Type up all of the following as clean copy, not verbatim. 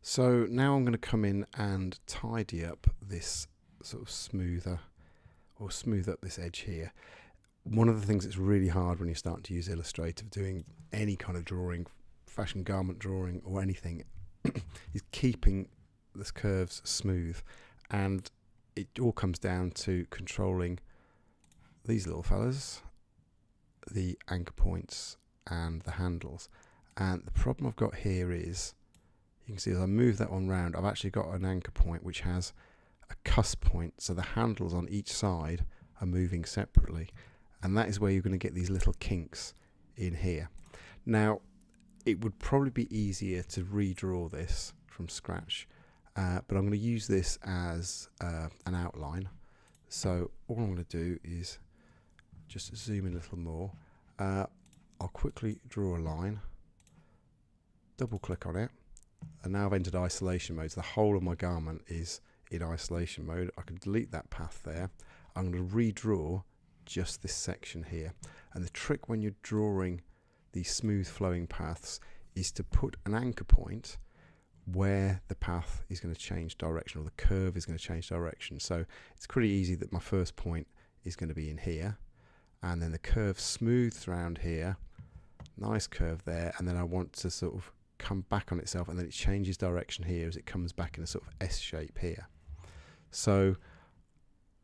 So now I'm going to come in and tidy up this sort of smooth up this edge here. One of the things that's really hard when you're starting to use Illustrator, doing any kind of drawing, fashion garment drawing or anything, is keeping the curves smooth, and it all comes down to controlling these little fellas, the anchor points and the handles. And the problem I've got here is, you can see as I move that one round, I've actually got an anchor point which has a cusp point, so the handles on each side are moving separately, and that is where you're going to get these little kinks in here. Now, it would probably be easier to redraw this from scratch, but I'm going to use this as an outline. So all I'm going to do is just zoom in a little more. I'll quickly draw a line, double click on it, and now I've entered isolation mode. So the whole of my garment is in isolation mode. I can delete that path there. I'm going to redraw just this section here. And the trick when you're drawing these smooth flowing paths is to put an anchor point where the path is going to change direction, or the curve is going to change direction. So it's pretty easy that my first point is going to be in here, and then the curve smooths around here, nice curve there, and then I want to sort of come back on itself, and then it changes direction here as it comes back in a sort of S shape here. So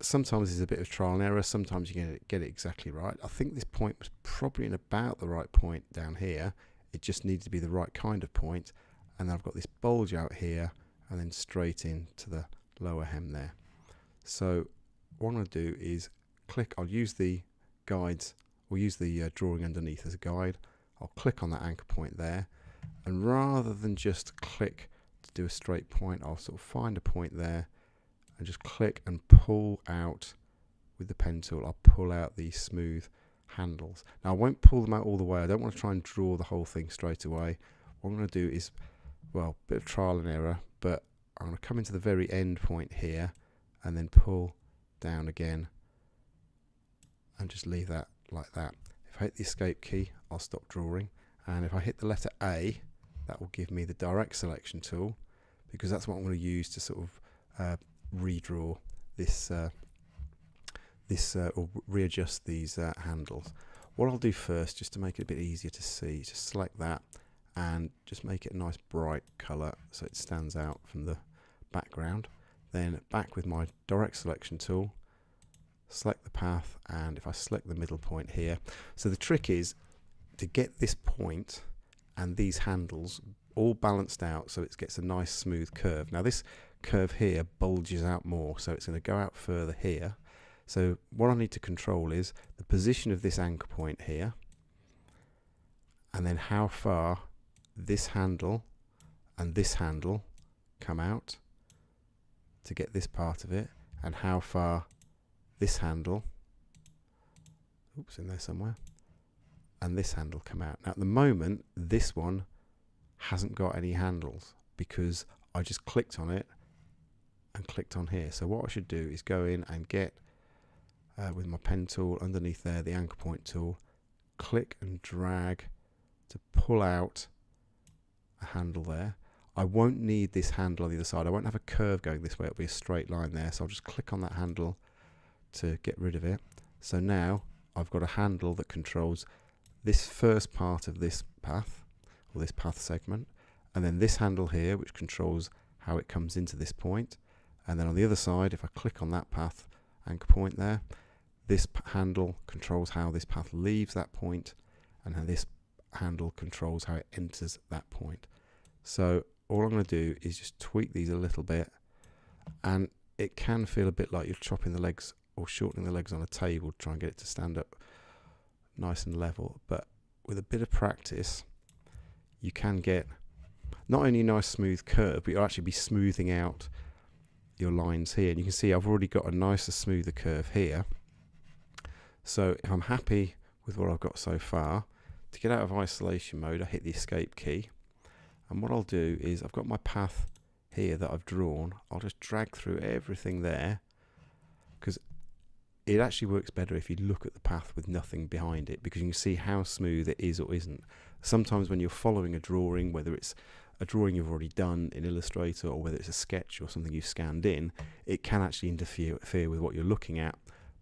sometimes there's a bit of trial and error, sometimes you get it exactly right. I think this point was probably in about the right point down here. It just needed to be the right kind of point, and then I've got this bulge out here and then straight into the lower hem there. So what I'm going to do is click, I'll use the guides, we'll use the drawing underneath as a guide. I'll click on that anchor point there, and rather than just click to do a straight point, I'll sort of find a point there and just click and pull out with the pen tool. I'll pull out these smooth handles. Now I won't pull them out all the way. I don't want to try and draw the whole thing straight away. What I'm going to do is, well, a bit of trial and error, but I'm going to come into the very end point here and then pull down again and just leave that like that. If I hit the escape key, I'll stop drawing, and if I hit the letter A, that will give me the direct selection tool, because that's what I'm going to use to sort of redraw this or readjust these handles. What I'll do first, just to make it a bit easier to see, just select that and just make it a nice bright colour so it stands out from the background. Then back with my direct selection tool, select the path, and if I select the middle point here, so the trick is to get this point and these handles all balanced out so it gets a nice smooth curve. Now this curve here bulges out more, so it's going to go out further here. So what I need to control is the position of this anchor point here, and then how far this handle and this handle come out to get this part of it, and how far this handle, oops, in there somewhere, and this handle come out. Now at the moment this one hasn't got any handles because I just clicked on it and clicked on here. So what I should do is go in and get with my pen tool underneath there, the anchor point tool, click and drag to pull out a handle there. I won't need this handle on the other side. I won't have a curve going this way, it'll be a straight line there, so I'll just click on that handle to get rid of it. So now I've got a handle that controls this first part of this path, or this path segment, and then this handle here which controls how it comes into this point, and then on the other side, if I click on that path anchor point there, this handle controls how this path leaves that point, and how this handle controls how it enters that point. So all I'm going to do is just tweak these a little bit, and it can feel a bit like you're chopping the legs or shortening the legs on a table to try and get it to stand up nice and level, but with a bit of practice you can get not only a nice smooth curve, but you'll actually be smoothing out your lines here, and you can see I've already got a nicer smoother curve here. So if I'm happy with what I've got so far, to get out of isolation mode I hit the escape key, and what I'll do is I've got my path here that I've drawn. I'll just drag through everything there, because it actually works better if you look at the path with nothing behind it, because you can see how smooth it is or isn't. Sometimes when you're following a drawing, whether it's a drawing you've already done in Illustrator, or whether it's a sketch or something you've scanned in, it can actually interfere with what you're looking at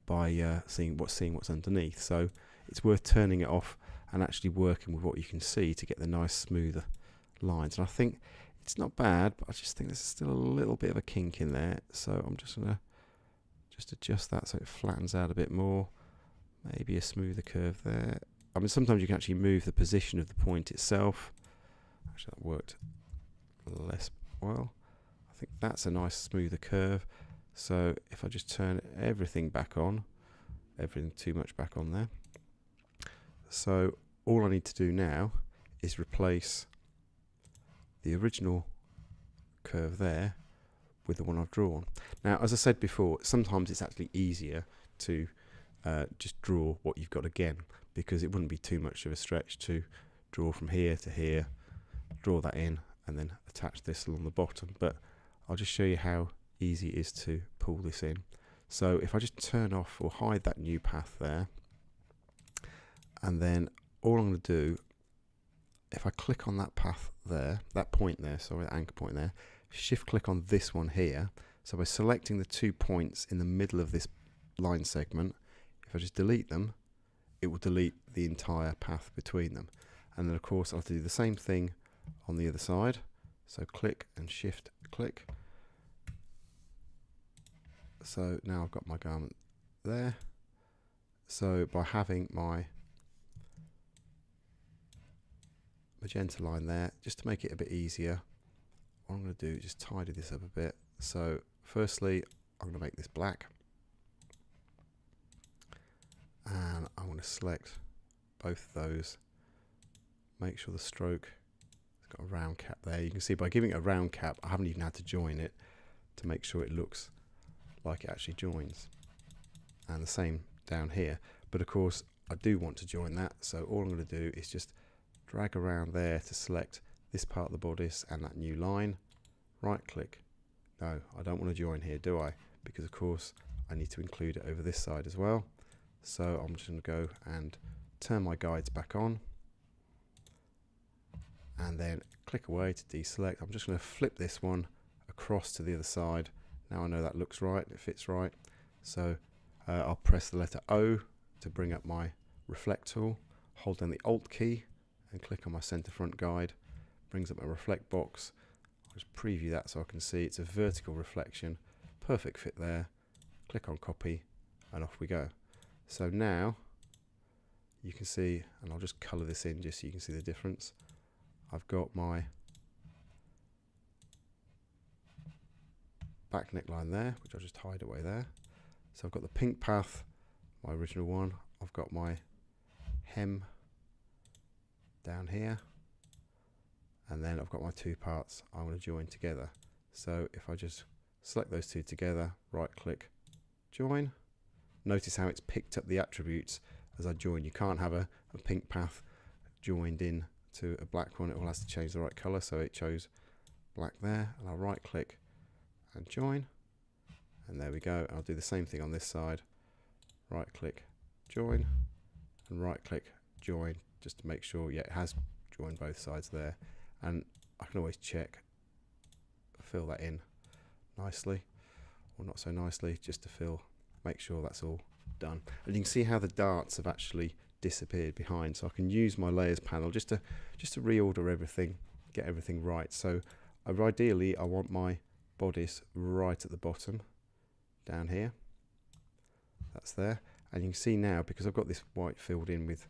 by seeing what's underneath. So it's worth turning it off and actually working with what you can see to get the nice smoother lines. And I think it's not bad, but I just think there's still a little bit of a kink in there. So I'm just going to adjust that so it flattens out a bit more. Maybe a smoother curve there. I mean, sometimes you can actually move the position of the point itself. Actually, that worked less well. I think that's a nice smoother curve. So if I just turn everything back on, everything too much back on there. So all I need to do now is replace the original curve there with the one I've drawn. Now, as I said before, sometimes it's actually easier to just draw what you've got again, because it wouldn't be too much of a stretch to draw from here to here, draw that in, and then attach this along the bottom. But I'll just show you how easy it is to pull this in. So if I just turn off or hide that new path there, and then all I'm going to do, if I click on that path there, that point there, sorry, that anchor point there, shift click on this one here. So by selecting the 2 points in the middle of this line segment, if I just delete them, it will delete the entire path between them. And then of course I'll have to do the same thing on the other side. So click and shift click. So now I've got my garment there. So by having my magenta line there, just to make it a bit easier, what I'm going to do is just tidy this up a bit. So firstly, I'm going to make this black, and I'm going to select both of those, make sure the stroke has got a round cap there. You can see by giving it a round cap, I haven't even had to join it to make sure it looks like it actually joins. And the same down here, but of course I do want to join that, so all I'm going to do is just drag around there to select this part of the bodice and that new line, right click. No, I don't want to join here, do I? Because of course I need to include it over this side as well. So I'm just going to go and turn my guides back on, and then click away to deselect. I'm just going to flip this one across to the other side. Now I know that looks right, it fits right. So I'll press the letter O to bring up my reflect tool, hold down the Alt key and click on my center front guide, brings up my reflect box. I'll just preview that so I can see it's a vertical reflection, perfect fit there. Click on copy and off we go. So now you can see, and I'll just color this in just so you can see the difference. I've got my back neckline there, which I'll just hide away there. So I've got the pink path, my original one. I've got my hem down here, and then I've got my 2 parts I want to join together. So if I just select those 2 together, right click, join. Notice how it's picked up the attributes as I join. You can't have a pink path joined in to a black one. It all has to change the right color, so it chose black there, and I'll right click and join, and there we go. I'll do the same thing on this side, right click, join, and right click, join, just to make sure, yeah, it has joined both sides there. And I can always check, fill that in nicely or not so nicely, just to make sure that's all done. And you can see how the darts have actually disappeared behind, so I can use my layers panel just to reorder everything, get everything right. So ideally I want my bodice right at the bottom down here, that's there. And you can see now, because I've got this white filled in with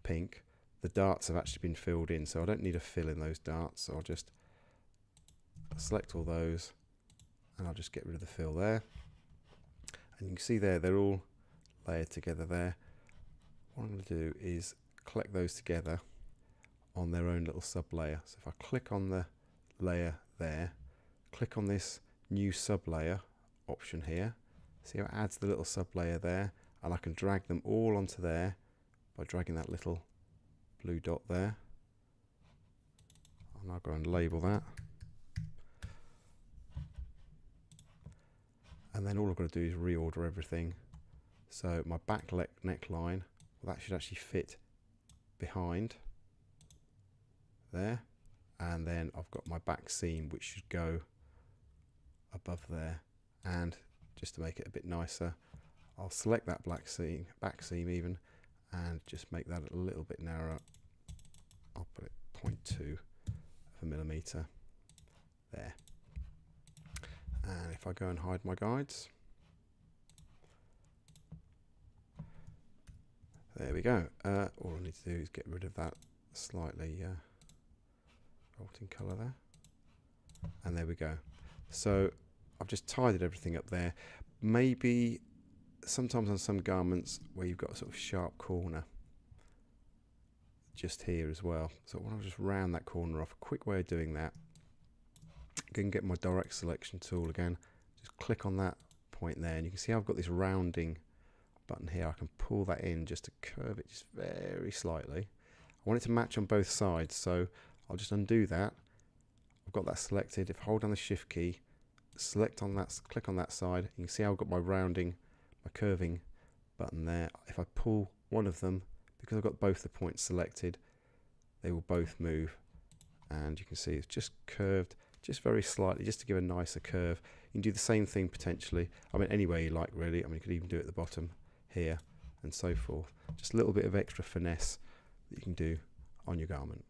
pink, the darts have actually been filled in, so I don't need to fill in those darts. So I'll just select all those and I'll just get rid of the fill there. And you can see there, they're all layered together there. What I'm going to do is collect those together on their own little sub layer. So if I click on the layer there, click on this new sub layer option here, see how it adds the little sub layer there, and I can drag them all onto there by dragging that little blue dot there. And I'll go and label that. And then all I've got to do is reorder everything. So my back neckline, well, that should actually fit behind there. and then I've got my back seam which should go above there, and just to make it a bit nicer, I'll select that back seam even, and just make that a little bit narrower. I'll put it 0.2 of a millimetre there. And if I go and hide my guides, there we go. All I need to do is get rid of that slightly revolting colour there, and there we go. So I've just tidied everything up there. Maybe sometimes on some garments where you've got a sort of sharp corner just here as well, so I want to just round that corner off. A quick way of doing that, I can get my direct selection tool again, just click on that point there, and you can see I've got this rounding button here. I can pull that in just to curve it just very slightly. I want it to match on both sides, so I'll just undo that. I've got that selected. If I hold down the shift key, select on that, click on that side, you can see I've got my rounding, my curving button there. If I pull one of them, because I've got both the points selected, they will both move, and you can see it's just curved just very slightly, just to give a nicer curve. You can do the same thing potentially, I mean any way you like really. I mean you could even do it at the bottom here and so forth. Just a little bit of extra finesse that you can do on your garment.